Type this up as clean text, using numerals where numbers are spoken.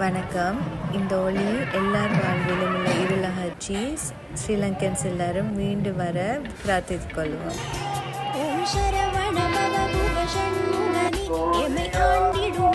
வணக்கம். இந்த ஒளி எல்லார் வாழ்விலும் உள்ள இருளகற்றி ஸ்ரீலங்கன்ஸ் எல்லாரும் மீண்டு வர பிரார்த்தித்துக் கொள்வோம். ஓம் சரவண பவ புக ஷண்முகனி எமை ஆண்டிடும்